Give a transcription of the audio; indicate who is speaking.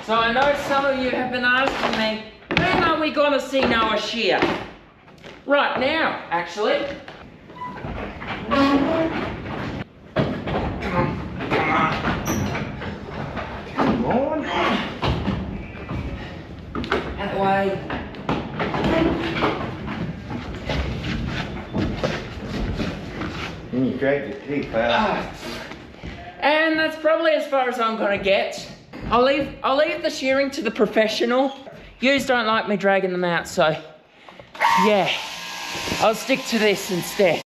Speaker 1: So I know some of you have been asking me, when are we gonna see Noah shear? Right now, actually. Come on. That way.
Speaker 2: You dragged your teeth out.
Speaker 1: And that's probably as far as I'm gonna get. I'll leave the shearing to the professional. Yous don't like me dragging them out, so yeah, I'll stick to this instead.